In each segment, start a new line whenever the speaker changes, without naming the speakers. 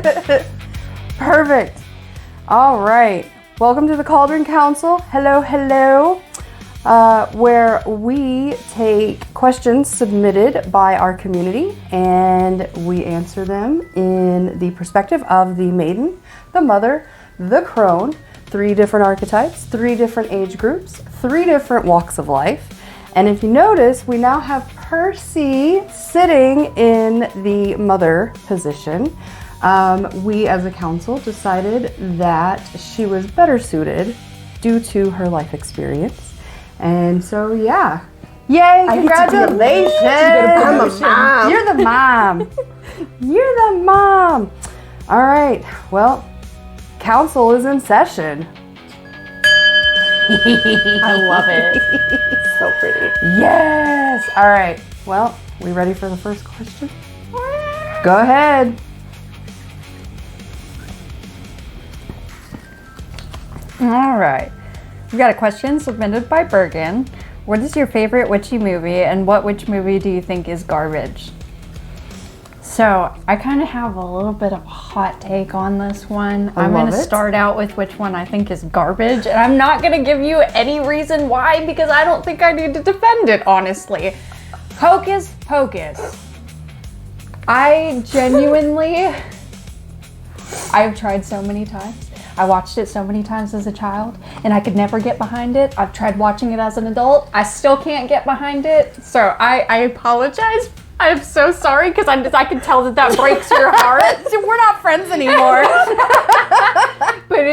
Perfect. All right. Welcome to the Cauldron Counsel. Hello, hello. Where we take questions submitted by our community and we answer them in the perspective of the Maiden, the Mother, the Crone, 3 different archetypes, 3 different age groups, 3 different walks of life. And if you notice, we now have Percy sitting in the Mother position. We as a council decided that she was better suited due to her life experience. And so, yeah. Yay, congratulations.
I'm a mom.
You're the mom. You're the mom. All right. Well, council is in session.
I love it. So pretty.
Yes. All right. Well, we ready for the first question? Go ahead.
All right. We've got a question submitted by Bergen. What is your favorite witchy movie and what witch movie do you think is garbage? So I kind of have a little bit of a hot take on this one. I'm going to start out with which one I think is garbage, and I'm not going to give you any reason why because I don't think I need to defend it, honestly. Hocus Pocus. I genuinely, I've tried so many times. I watched it so many times as a child and I could never get behind it. I've tried watching it as an adult. I still can't get behind it. So I apologize. I'm so sorry because I can tell that breaks your heart.
We're not friends anymore.
But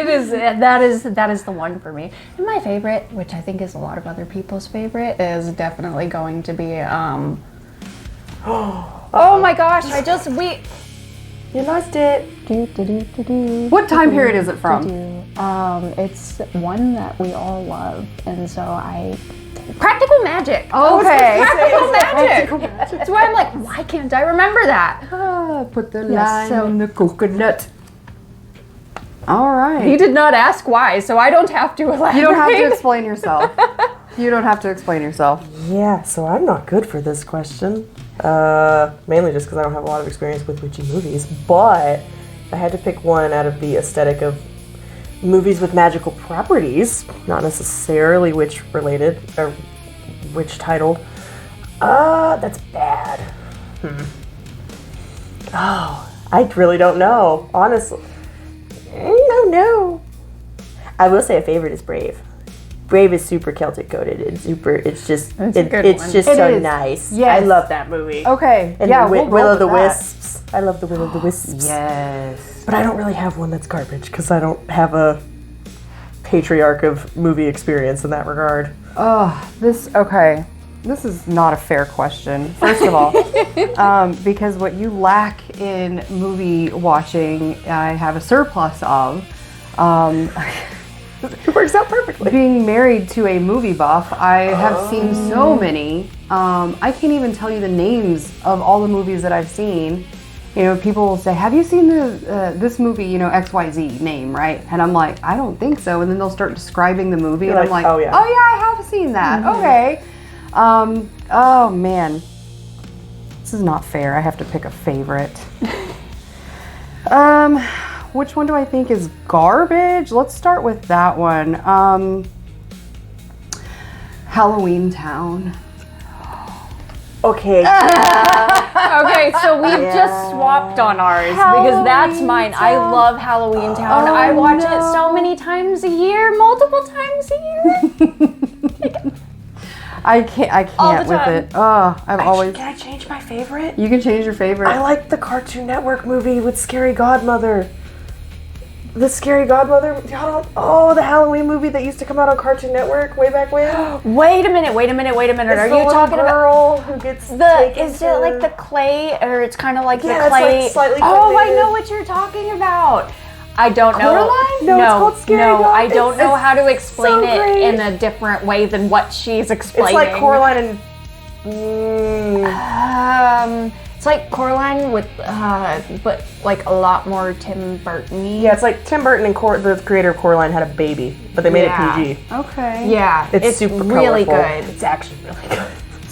that is the one for me. And my favorite, which I think is a lot of other people's favorite, is definitely going to be oh my gosh,
You lost it. What time period is it from?
It's one that we all love, and so Practical Magic.
Oh, okay.
Practical Magic. That's why I'm like, why can't I remember that?
Put the lime in the coconut. All right.
He did not ask why, so I don't have to elaborate.
You don't have to explain yourself. You don't have to explain yourself.
Yeah, so I'm not good for this question. Mainly just because I don't have a lot of experience with witchy movies, but if I had to pick one out of the aesthetic of movies with magical properties, not necessarily witch related or witch titled, that's bad. Oh, I really don't know, honestly. No. I will say a favorite is Brave. Brave is super Celtic coded. It's just so nice.
Yes.
I love that movie.
Okay.
And Will o' the Wisps. I love the Will o' the Wisps.
Yes.
But I don't really have one that's garbage because I don't have a patriarch of movie experience in that regard.
Okay. This is not a fair question, first of all, because what you lack in movie watching, I have a surplus of.
It works out perfectly.
Being married to a movie buff, I have seen so many. I can't even tell you the names of all the movies that I've seen. You know, people will say, have you seen this movie, you know, XYZ name, right? And I'm like, I don't think so. And then they'll start describing the movie.
You're
and I'm like,
oh yeah,
I have seen that. Mm-hmm. Okay. Oh man. This is not fair. I have to pick a favorite. Which one do I think is garbage? Let's start with that one. Halloween Town.
Okay.
Okay, so we've just swapped on ours because that's mine. I love Halloween Town. I watch it so many times a year, multiple times a year.
I can't with it. Can
I change my favorite?
You can change your favorite.
I like the Cartoon Network movie with Scary Godmother. The Scary Godmother, the Halloween movie that used to come out on Cartoon Network way back when.
Wait a minute. Are you talking about
girl who gets
is it like the clay, or it's kind of like the clay?
It's like slightly
I know what you're talking about. I don't know.
Coraline? No, it's called Scary God.
I don't know how to explain
so
it
great.
in a different way than what she's explaining.
It's like Coraline and
it's like Coraline with, but like a lot more Tim Burton-y.
Yeah, it's like Tim Burton and the creator of Coraline had a baby, but they made it PG.
Okay.
Yeah,
it's super
really
colorful.
good.
It's actually really good.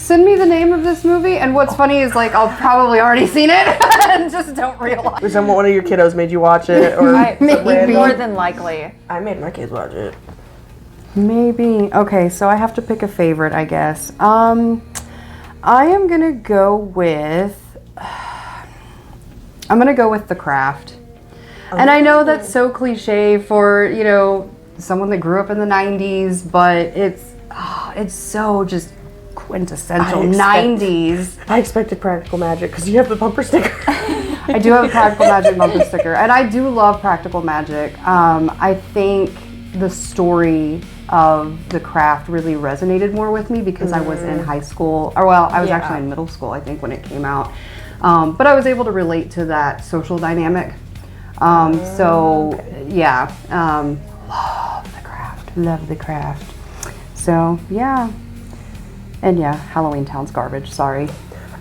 Send me the name of this movie, and what's funny is like I'll probably already seen it and just don't realize.
Or one of your kiddos made you watch it, or
Maybe more than likely.
I made my kids watch it.
Maybe. Okay, so I have to pick a favorite, I guess. I am gonna go with. I'm gonna go with The Craft, and I know that's so cliche for someone that grew up in the '90s, but it's so just quintessential 90s.
I expected Practical Magic because you have the bumper sticker.
I do have a Practical Magic bumper sticker, and I do love Practical Magic. I think the story of The Craft really resonated more with me because I was in high school, I was actually in middle school, I think, when it came out. But I was able to relate to that social dynamic. Love The Craft. So, yeah. And yeah, Halloween Town's garbage, sorry.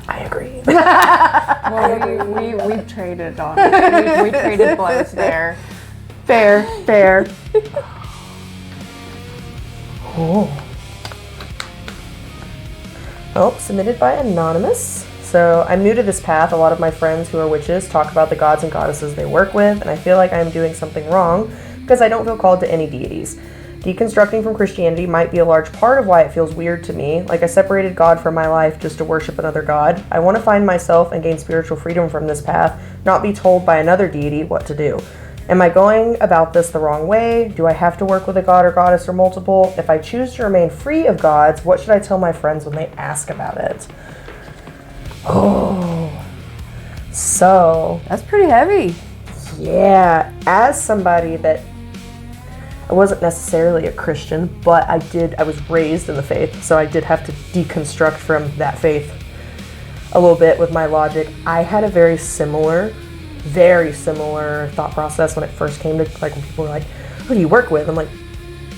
I agree.
Well, we've traded on it. We traded blows there.
Fair.
Oh. Oh, submitted by Anonymous. So, I'm new to this path. A lot of my friends who are witches talk about the gods and goddesses they work with, and I feel like I'm doing something wrong because I don't feel called to any deities. Deconstructing from Christianity might be a large part of why it feels weird to me, like I separated God from my life just to worship another god. I want to find myself and gain spiritual freedom from this path, not be told by another deity what to do. Am I going about this the wrong way? Do I have to work with a god or goddess or multiple? If I choose to remain free of gods, what should I tell my friends when they ask about it? Oh, so
That's pretty heavy.
yeah, as somebody that I wasn't necessarily a Christian, but I was raised in the faith, so I did have to deconstruct from that faith a little bit with my logic. I had a very similar thought process when it first came to, like, when people were like, who do you work with? I'm like,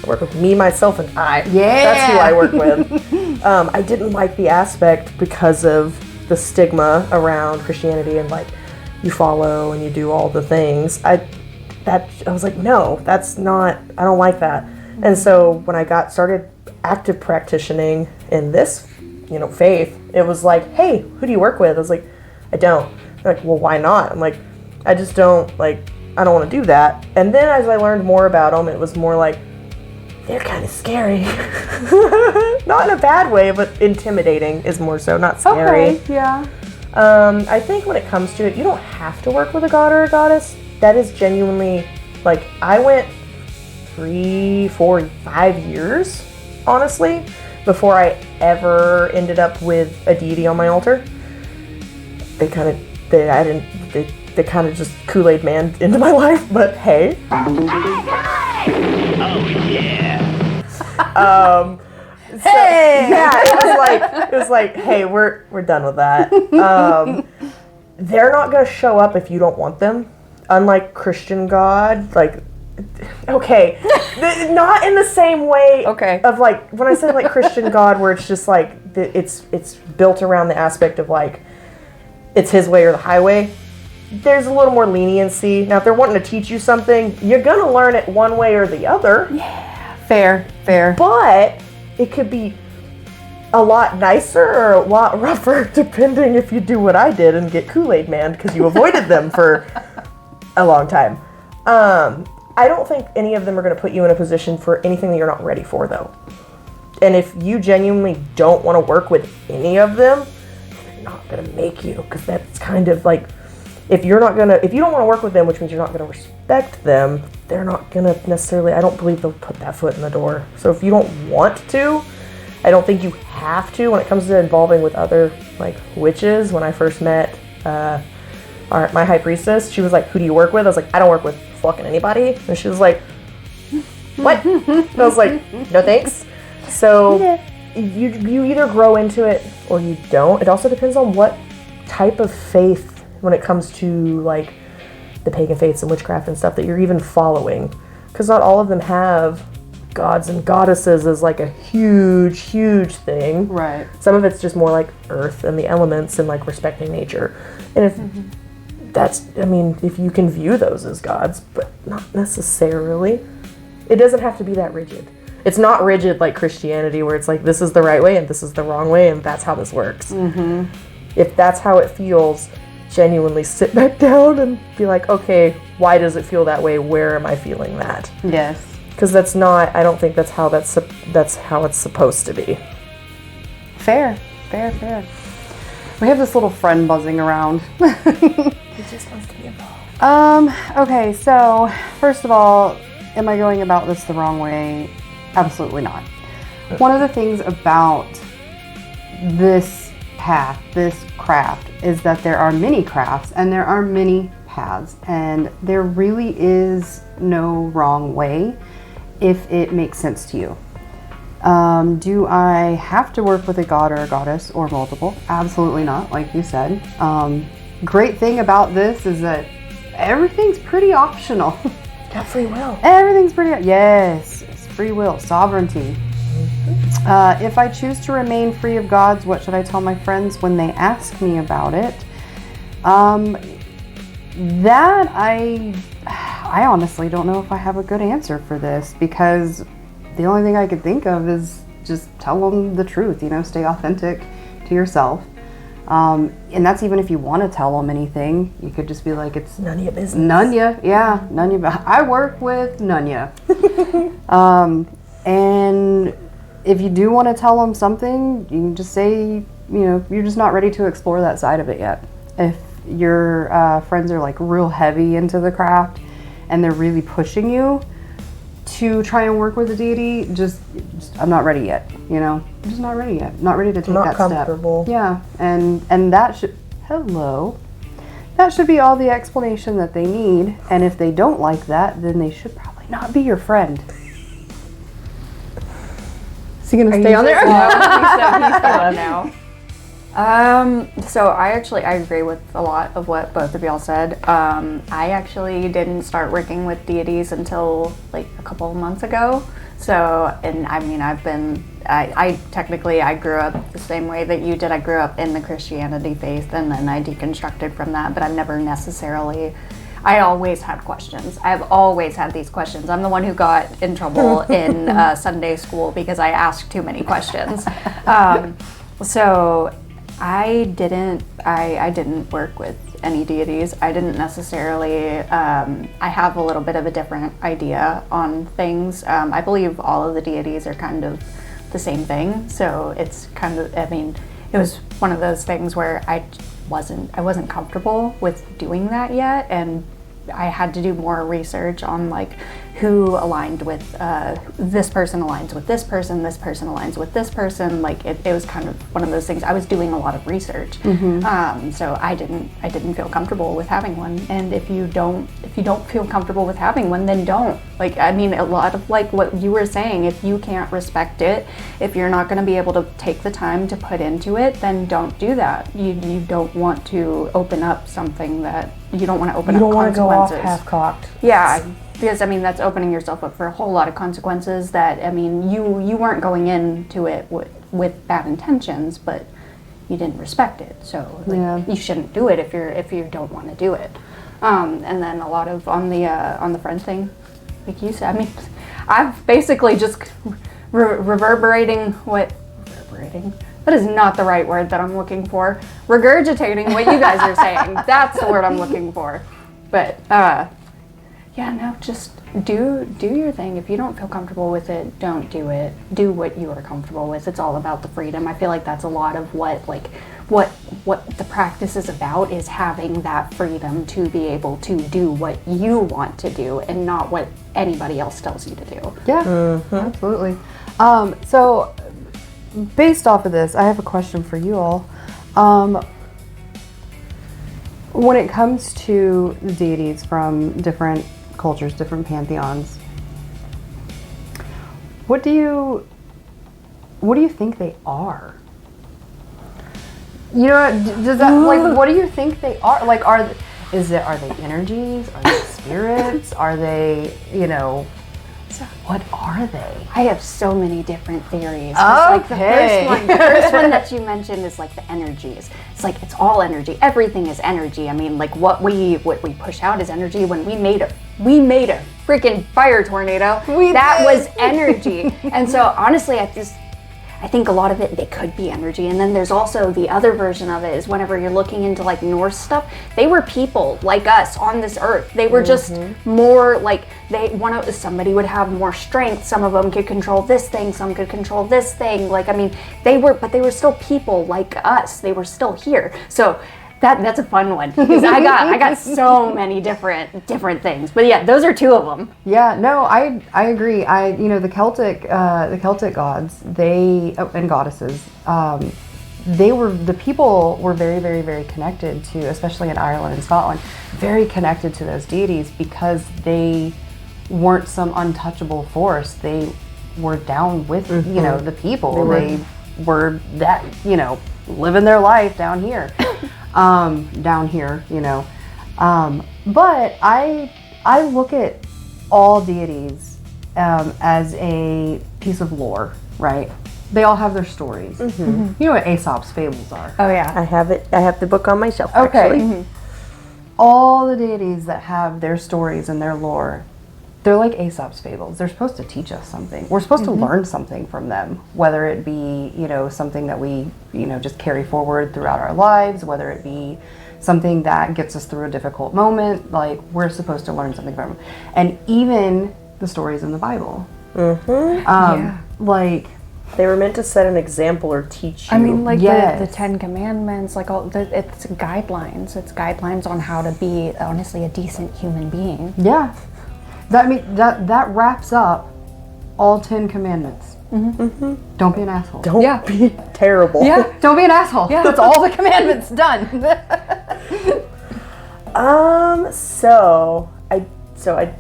I work with me, myself, and I.
Yeah.
That's who I work with. I didn't like the aspect because of the stigma around Christianity and, like, you follow and you do all the things. I was like, no, that's not, I don't like that. And so when I started active practicing in this, faith, it was like, hey, who do you work with? I was like, I don't. They're like, well, why not? I'm like, I just don't, I don't want to do that. And then as I learned more about them, it was more like, they're kind of scary. Not in a bad way, but intimidating is more so, not scary.
Okay, yeah.
I think when it comes to it, you don't have to work with a god or a goddess. That is genuinely, I went 3, 4, 5 years, honestly, before I ever ended up with a deity on my altar. They kind of just Kool-Aid man into my life, but hey.
Oh yeah.
Hey! Yeah, it was like, hey, we're done with that. They're not gonna show up if you don't want them. Unlike Christian God, okay, not in the same way.
Okay.
Of when I say Christian God, where it's just it's built around the aspect of it's his way or the highway. There's a little more leniency. Now, if they're wanting to teach you something, you're gonna learn it one way or the other.
Yeah. Fair.
But it could be a lot nicer or a lot rougher, depending if you do what I did and get Kool-Aid man because you avoided them for a long time. I don't think any of them are going to put you in a position for anything that you're not ready for, though. And if you genuinely don't want to work with any of them, they're not going to make you, because that's kind of if you don't want to work with them, which means you're not going to respect them, they're not going to necessarily, I don't believe they'll put that foot in the door. So if you don't want to, I don't think you have to. When it comes to involving with other witches, when I first met my high priestess, she was like, who do you work with? I was like, I don't work with fucking anybody. And she was like, what? And I was like, no thanks. So you either grow into it or you don't. It also depends on what type of faith, when it comes to the pagan faiths and witchcraft and stuff, that you're even following. Because not all of them have gods and goddesses as a huge thing.
Right.
Some of it's just more earth and the elements and respecting nature. And if if you can view those as gods, but not necessarily. It doesn't have to be that rigid. It's not rigid like Christianity, where it's like, this is the right way and this is the wrong way, and that's how this works.
Mm-hmm.
If that's how it feels, genuinely sit back down and be like, okay, why does it feel that way? Where am I feeling that?
Yes.
Because I don't think that's how it's supposed to be.
Fair. We have this little friend buzzing around.
He just wants to be involved.
Okay, so first of all, am I going about this the wrong way? Absolutely not. One of the things about this path, this craft, is that there are many crafts and there are many paths, and there really is no wrong way if it makes sense to you. Do I have to work with a god or a goddess or multiple? Absolutely not, like you said. Great thing about this is that everything's pretty optional.
Got free will.
Everything's pretty, yes, it's free will, sovereignty. If I choose to remain free of gods, what should I tell my friends when they ask me about it? That I honestly don't know if I have a good answer for this, because the only thing I could think of is just tell them the truth, stay authentic to yourself. And that's even if you want to tell them anything. You could just be like, it's
none of your business.
None of I work with Nunya. And if you do want to tell them something, you can just say, you're just not ready to explore that side of it yet. If your friends are like real heavy into the craft and they're really pushing you to try and work with a deity, just I'm not ready yet, I'm just not ready yet. Not ready to take that step. Not comfortable. Yeah, and that should be all the explanation that they need. And if they don't like that, then they should probably not be your friend. Is he gonna stay on there?
No, he's gone now. So I agree with a lot of what both of y'all said. I actually didn't start working with deities until like a couple of months ago. So, and I mean, I grew up the same way that you did. I grew up in the Christianity faith, and then I deconstructed from that, but I've never necessarily, I always had questions. I've always had these questions. I'm the one who got in trouble in Sunday school because I asked too many questions. So I didn't work with any deities. I didn't necessarily, I have a little bit of a different idea on things. I believe all of the deities are kind of the same thing. So it's kind of, it was one of those things where I wasn't comfortable with doing that yet. And I had to do more research on like who aligned with this person aligns with this person aligns with this person. Like it was kind of one of those things. I was doing a lot of research, so I didn't feel comfortable with having one. And if you don't feel comfortable with having one, then don't. Like a lot of like what you were saying. If you can't respect it, if you're not going to be able to take the time to put into it, then don't do that. You don't want to open up something that you don't want to open up. You don't want to go off
half-cocked.
Yeah. Because that's opening yourself up for a whole lot of consequences that, you weren't going into it with bad intentions, but you didn't respect it. So you shouldn't do it if you don't want to do it. And then a lot of on the friend thing, like you said, I've basically just reverberating. That is not the right word that I'm looking for. Regurgitating what you guys are saying. That's the word I'm looking for. But just do your thing. If you don't feel comfortable with it, don't do it. Do what you are comfortable with. It's all about the freedom. I feel like that's a lot of what the practice is about, is having that freedom to be able to do what you want to do and not what anybody else tells you to do.
Yeah, absolutely. So based off of this, I have a question for you all. When it comes to the deities from different cultures, different pantheons, what do you think they are? Does that what do you think they are? Like, are they energies? Are they spirits? Are they, what are they?
I have so many different theories.
Okay.
Like the first one that you mentioned is like the energies. It's like it's all energy. Everything is energy. Like what we push out is energy. When we made a
freaking fire tornado. That was energy. And so honestly, I think a lot of it could be energy. And then there's also the other version of it is whenever you're looking into like Norse stuff, they were people like us on this earth. They were just more like somebody would have more strength. Some of them could control this thing, some could control this thing. Like, I mean, they were still people like us. They were still here. So that's a fun one because I got so many different things. But yeah, those are two of them.
Yeah, no, I agree. The Celtic gods, and goddesses, the people were very, very, very connected to, especially in Ireland and Scotland, very connected to those deities because they weren't some untouchable force. They were down with, the people. They were that, living their life down here. But I look at all deities as a piece of lore, right? They all have their stories. You know what Aesop's fables are?
Oh yeah.
I have the book on my shelf,
Okay.
actually.
All the deities that have their stories and their lore, they're like Aesop's fables. They're supposed to teach us something. We're supposed to learn something from them, whether it be, something that we, just carry forward throughout our lives, whether it be something that gets us through a difficult moment. Like, we're supposed to learn something from them. And even the stories in the Bible. Like,
they were meant to set an example or teach you.
I mean, like
Yes.
the Ten Commandments, like it's guidelines. It's guidelines on how to be, honestly, a decent human being.
yeah. That wraps up all 10 commandments. Don't be an asshole.
Don't be terrible.
Yeah, don't be an asshole. Yeah. That's all the commandments done.
So I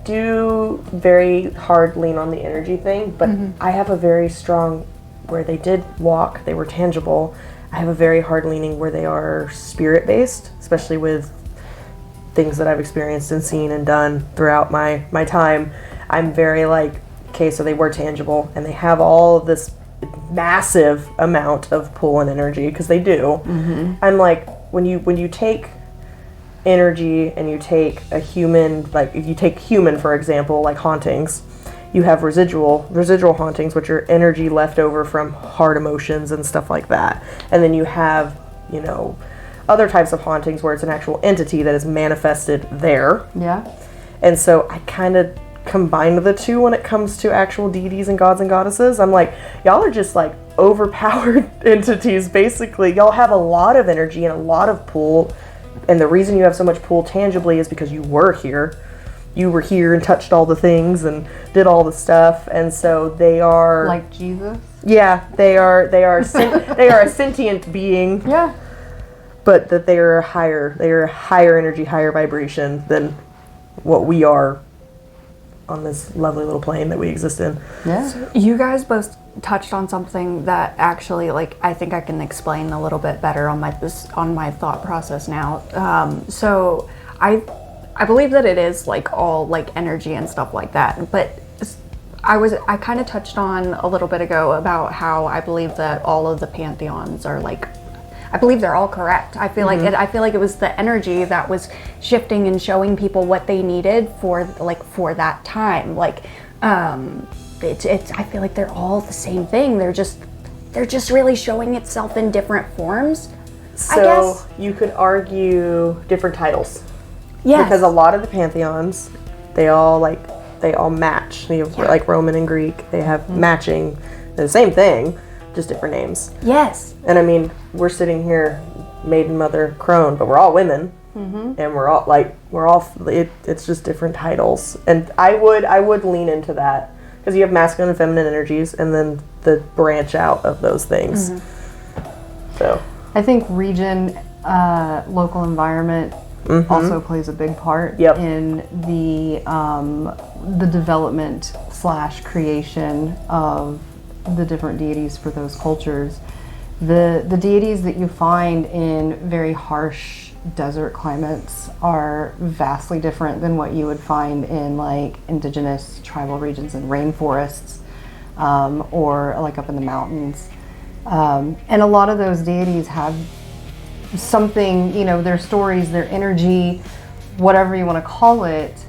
do very hard lean on the energy thing, but I have a very strong, where they did walk, they were tangible. I have a very hard leaning where they are spirit based, especially with things that I've experienced and seen and done throughout my time. I'm very like, okay, so they were tangible and they have all this massive amount of pull and energy, because they do. I'm like, when you take energy and you take a human, like if you take human for example, like hauntings, you have residual hauntings, which are energy left over from hard emotions and stuff like that. And then you have, other types of hauntings where it's an actual entity that is manifested there.
Yeah.
And so I kind of combine the two when it comes to actual deities and gods and goddesses. I'm like, y'all are just like overpowered entities, basically. Y'all have a lot of energy and a lot of pull. And the reason you have so much pull tangibly is because you were here. You were here and touched all the things and did all the stuff. And so they are...
Like Jesus?
Yeah, they are a sentient being.
Yeah.
But that they are higher energy, higher vibration than what we are on this lovely little plane that we exist in.
Yeah.
So you guys both touched on something that actually, like, I think I can explain a little bit better on my thought process now. So I believe that it is like all like energy and stuff like that. But I kind of touched on a little bit ago about how I believe that all of the pantheons are like, I believe they're all correct. I feel like it was the energy that was shifting and showing people what they needed for that time. Like, it's I feel like they're all the same thing. They're just really showing itself in different forms.
So
I guess
you could argue different titles.
Yes.
Because a lot of the pantheons, they all match. They have, like Roman and Greek, they have matching, the same thing, just different names.
Yes.
And I mean, we're sitting here, Maiden, Mother, Crone, but we're all women, and it's just different titles. And I would lean into that, because you have masculine and feminine energies, and then the branch out of those things. So
I think region, local environment also plays a big part in the development / creation of the different deities for those cultures. The deities that you find in very harsh desert climates are vastly different than what you would find in like indigenous tribal regions and rainforests, or like up in the mountains. And a lot of those deities have something, their stories, their energy, whatever you want to call it,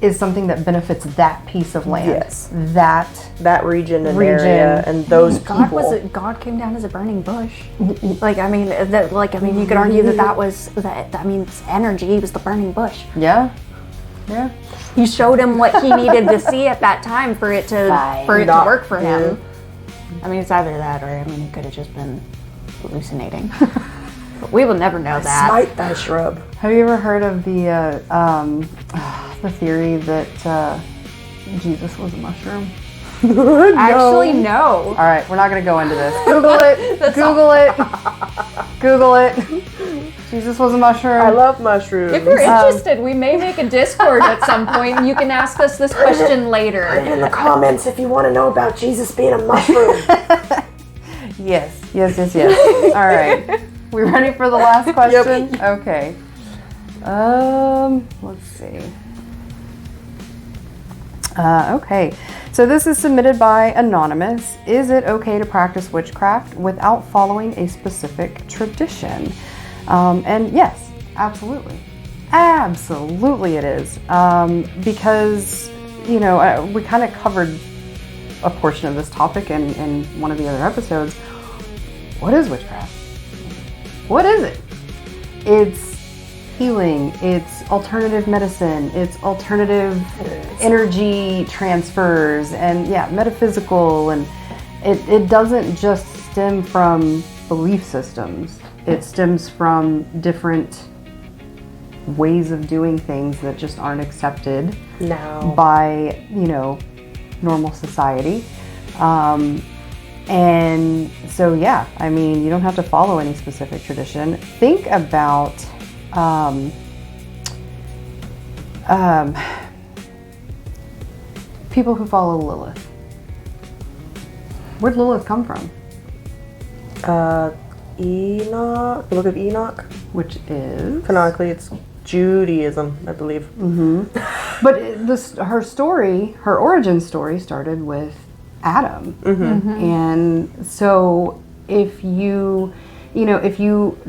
is something that benefits that piece of land.
Yes.
That
region and area and those people.
God came down as a burning bush. Like, I mean, you could argue that was it's energy. He was the burning bush.
Yeah.
He showed him what he needed to see at that time for it to work for him. I mean, it's either that or he could have just been hallucinating. But we will never know that.
Smite thy shrub.
Have you ever heard of the theory that Jesus was a mushroom?
No.
Actually, no.
All right, we're not going to go into this. Google it. Google it. Jesus was a mushroom.
I love mushrooms.
If you're interested, we may make a Discord at some point. You can ask us this question later.
Put it in the comments if you want to know about Jesus being a mushroom.
Yes. All right. We ready for the last question?
Yep.
Okay. Let's see. Okay. So this is submitted by Anonymous. Is it okay to practice witchcraft without following a specific tradition? And yes, absolutely. Absolutely it is. Because, we kind of covered a portion of this topic in one of the other episodes. What is witchcraft? What is it? It's healing, it's alternative medicine, it's alternative energy transfers, and metaphysical, and it doesn't just stem from belief systems. It stems from different ways of doing things that just aren't accepted by, normal society. And so, you don't have to follow any specific tradition. Think about people who follow Lilith. Where'd Lilith come from?
Enoch, the Book of Enoch.
Which is?
Canonically, it's Judaism, I believe.
Mm-hmm. But her origin story started with Adam.
Mm-hmm.
And so if you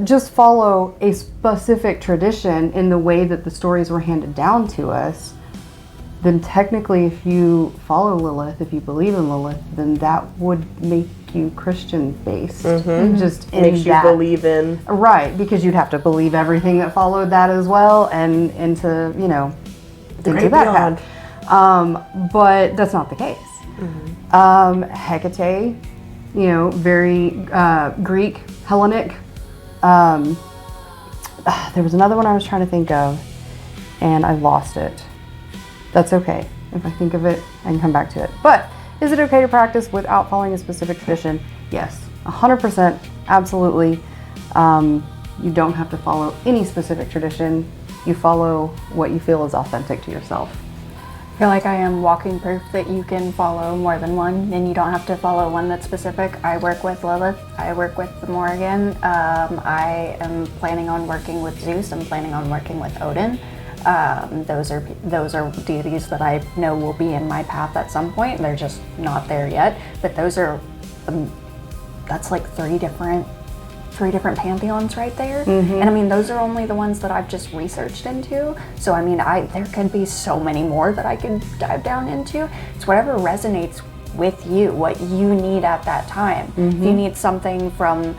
just follow a specific tradition in the way that the stories were handed down to us, then technically if you follow Lilith, if you believe in Lilith, then that would make you Christian based.
Mm-hmm.
Just
makes you believe in.
Right, because you'd have to believe everything that followed that as well, and into that path. But that's not the case. Mm-hmm. Hecate, very Greek, Hellenic. There was another one I was trying to think of, and I lost it. That's okay. If I think of it, I can come back to it. But is it okay to practice without following a specific tradition? Yes, 100%, absolutely. You don't have to follow any specific tradition. You follow what you feel is authentic to yourself.
I feel like I am walking proof that you can follow more than one, and you don't have to follow one that's specific. I work with Lilith. I work with the Morrigan. I am planning on working with Zeus. I'm planning on working with Odin. Those are deities that I know will be in my path at some point. They're just not there yet. But those are that's like three different pantheons right there. Mm-hmm. And those are only the ones that I've just researched into. So there could be so many more that I could dive down into. It's whatever resonates with you, what you need at that time. Mm-hmm. If you need something from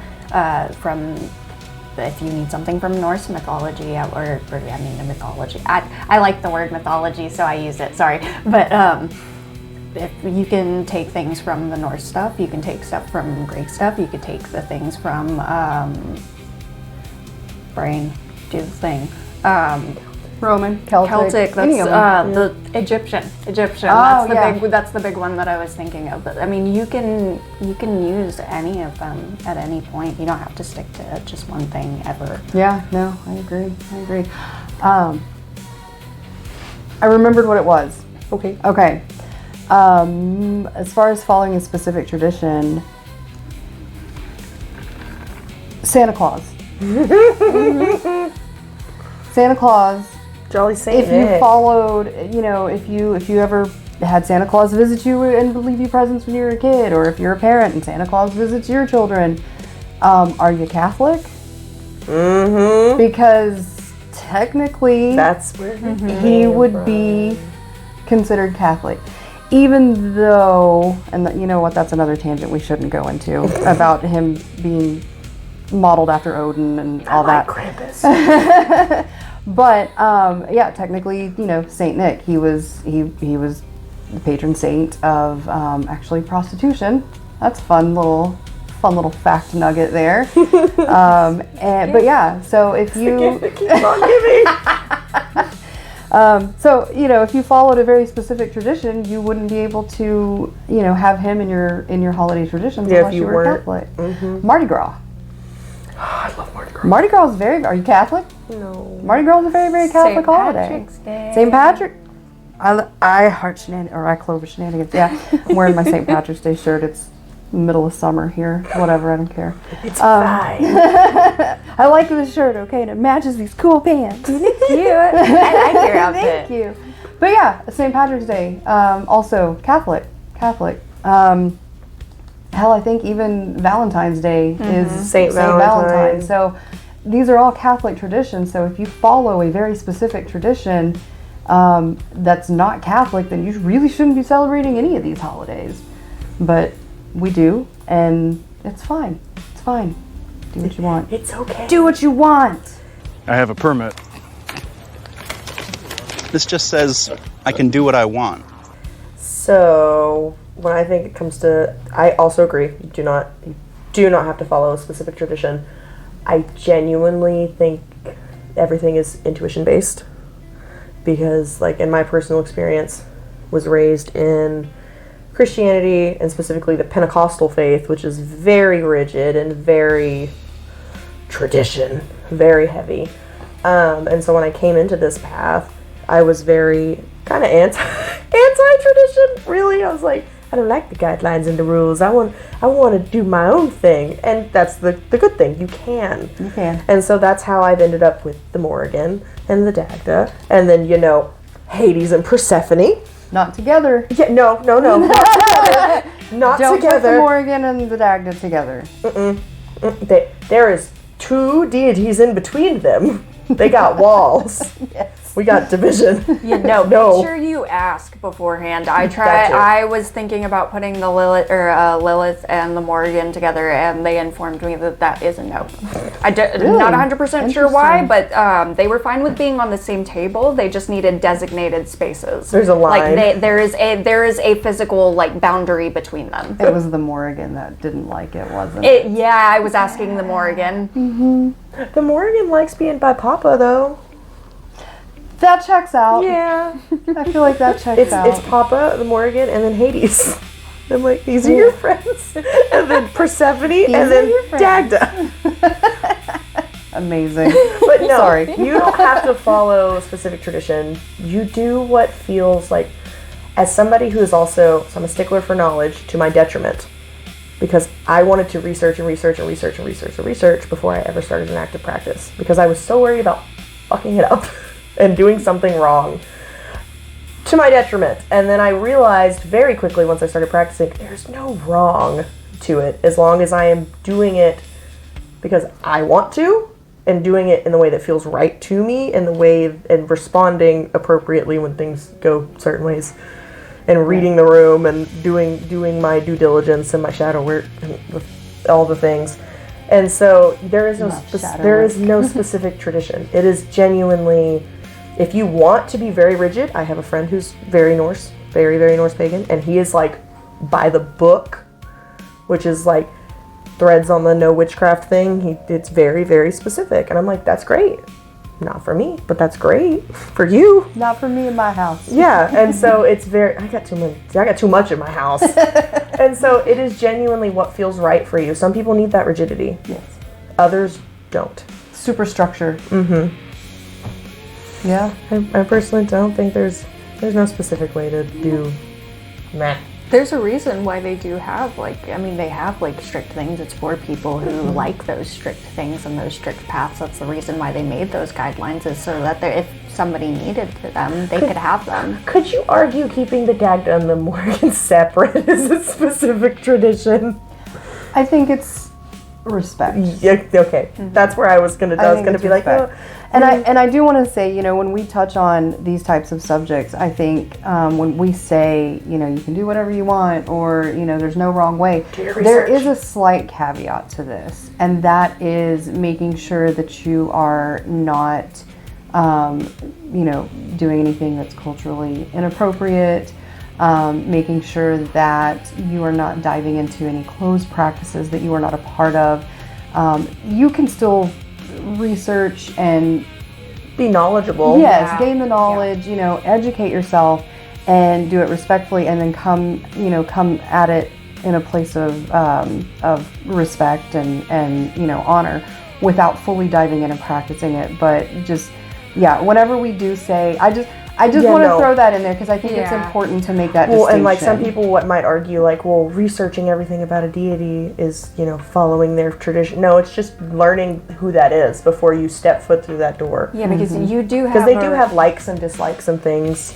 Norse mythology, or the mythology. I like the word mythology, so I use it, sorry. But if you can take things from the Norse stuff, you can take stuff from Greek stuff, you could take the things from brain, do the thing.
Roman, Celtic,
that's the Egyptian.
Oh,
that's the big one that I was thinking of. But you can use any of them at any point. You don't have to stick to just one thing ever.
Yeah, no, I agree. I remembered what it was. Okay. As far as following a specific tradition, Santa Claus. Santa Claus.
Jolly Saint
If you followed, if you ever had Santa Claus visit you and leave you presents when you were a kid, or if you're a parent and Santa Claus visits your children, are you Catholic?
Mm-hmm.
Because technically,
that's where
he would be considered Catholic. Even though, and you know what, that's another tangent we shouldn't go into about him being modeled after Odin and all that.
Krampus.
But yeah, technically, you know, Saint Nick, he was the patron saint of actually prostitution. That's fun little fact nugget there. But yeah, so if you
Keep on giving.
so you know, if you followed a very specific tradition, you wouldn't be able to, you know, have him in your holiday traditions
Yeah, if
unless
you
you were
weren't.
Catholic.
Mm-hmm.
Mardi Gras.
I love Mardi Gras.
Mardi Gras is very. Are you Catholic?
No.
Mardi Gras is a very, very Catholic holiday.
Patrick's Day.
St. Patrick. I heart shenanigans, or I clover shenanigans. Yeah, I'm wearing my St. Patrick's Day shirt. It's middle of summer here. Whatever, I don't care.
It's fine.
I like this shirt, okay, and it matches these cool pants.
Cute. I like your outfit.
Thank you. But yeah, St. Patrick's Day, also Catholic. Hell, I think even Valentine's Day is
Saint Valentine.
So these are all Catholic traditions. So if you follow a very specific tradition that's not Catholic, then you really shouldn't be celebrating any of these holidays. But we do, and it's fine. It's fine. Do what you want.
It's okay.
Do what you want.
I have a permit. This just says I can do what I want.
So when I think it comes to, I also agree. You do not have to follow a specific tradition. I genuinely think everything is intuition based, because, like, in my personal experience, was raised in Christianity, and specifically the Pentecostal faith, which is very rigid and very tradition, very heavy. And so when I came into this path, I was very kind of anti-tradition, really. I was like, I don't like the guidelines and the rules. I want to do my own thing. And that's the good thing. You can.
You can.
And so that's how I've ended up with the Morrigan and the Dagda. And then, you know, Hades and Persephone.
Not together.
Yeah, no. Not together. Not
Don't put the
together.
Morrigan and the Dagda together.
There is two deities in between them. They got walls.
Yes.
We got division.
You know,
No.
make sure you ask beforehand. I
Gotcha.
was thinking about putting the Lilith and the Morrigan together, and they informed me that is a no. I'm not 100% sure why,
Interesting.
but they were fine with being on the same table. They just needed designated spaces.
There's a line.
Like there is a physical, like, boundary between them.
It was the Morrigan that didn't like it, wasn't
Yeah, I was asking the Morrigan.
The Morrigan likes being by Papa, though.
That checks out.
Yeah.
I feel like that checks out.
It's Papa, the Morrigan, and then Hades. I'm like, these are your friends. And then Persephone, and then Dagda.
Amazing.
But no,
Sorry.
You don't have to follow a specific tradition. You do what feels like, as somebody who is also, so I'm a stickler for knowledge to my detriment, because I wanted to research before I ever started an active practice, because I was so worried about fucking it up and doing something wrong to my detriment. And then I realized very quickly once I started practicing, there's no wrong to it as long as I am doing it because I want to, and doing it in the way that feels right to me, and the way, and responding appropriately when things go certain ways, and reading the room, and doing my due diligence and my shadow work and all the things. And so there is no specific tradition. It is genuinely, if you want to be very rigid, I have a friend who's very Norse, very, very Norse pagan, and he is like by the book, which is like threads on the no witchcraft thing. It's very, very specific. And I'm like, that's great. Not for me, but that's great for you.
Not for me in my house.
Yeah, and so it's very, I got too much in my house. And so it is genuinely what feels right for you. Some people need that rigidity.
Yes.
Others don't.
Superstructure.
Mm-hmm.
Yeah.
I personally don't think there's no specific way to do meh.
There's a reason why they do have, they have strict things. It's for people who like those strict things and those strict paths. That's the reason why they made those guidelines, is so that if somebody needed them, they could have them.
Could you argue keeping the Dagda and the Morrigan separate is a specific tradition?
I think it's respect.
Yeah, okay, that's where I was gonna be like,
respect.
oh.
And I do want to say, when we touch on these types of subjects, I think when we say, you can do whatever you want, or there's no wrong way, there is a slight caveat to this, and that is making sure that you are not, doing anything that's culturally inappropriate. Making sure that you are not diving into any closed practices that you are not a part of. You can still research and
be knowledgeable.
Yes, gain the knowledge, educate yourself and do it respectfully, and then come at it in a place of respect and honor, without fully diving in and practicing it. But just, whenever we do say, I just want to throw that in there, because I think it's important to make that distinction.
And some people might argue researching everything about a deity is, following their tradition. No, it's just learning who that is before you step foot through that door.
Yeah, because you do have...
Because they do have likes and dislikes and things.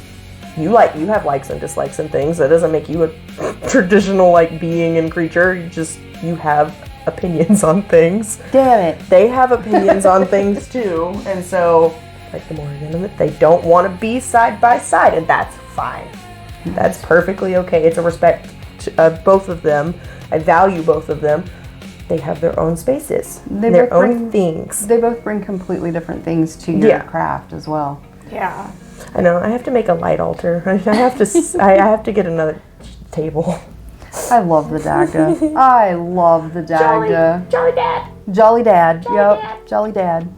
You have likes and dislikes and things. That doesn't make you a traditional, being and creature. You have opinions on things.
Damn it.
They have opinions on things, too. And so... the Morgan, they don't want to be side by side, and that's fine. That's perfectly okay. It's a respect to both of them. I value both of them. They have their own spaces, their own things.
They both bring completely different things to your craft as well.
Yeah.
I know. I have to make a light altar. I have to get another table.
I love the Dagda. I love the Dagda.
Jolly Dad.
Jolly Dad. Yep. Jolly Dad.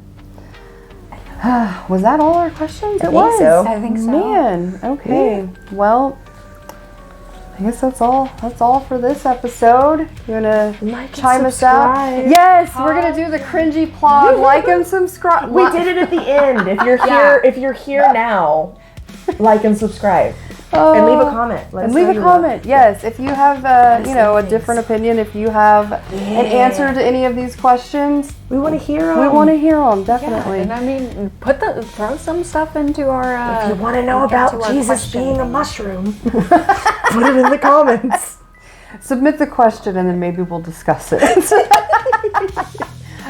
Was that all our questions? It was.
I think so.
Man, okay. Yeah. Well, I guess that's all. That's all for this episode. You wanna chime us out? Yes, we're gonna do the cringy plug. Like and subscribe.
We did it at the end. If you're here now, like and subscribe. And leave a comment.
Leave a comment. Yes, if you have a different opinion, if you have an answer to any of these questions,
we want to hear them.
We want to hear them, definitely.
Yeah, and I mean, throw some stuff into our.
If you want to know about Jesus being a mushroom, put it in the comments.
Submit the question, and then maybe we'll discuss it.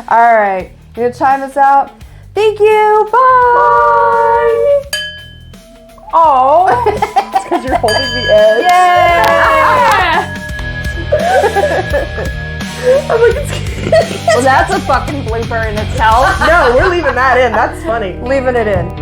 All right, you gonna chime us out? Thank you. Bye.
Oh, it's because you're holding the edge.
Yeah.
I'm like, it's
Well, that's a fucking blooper in itself.
No, we're leaving that in. That's funny.
Leaving it in.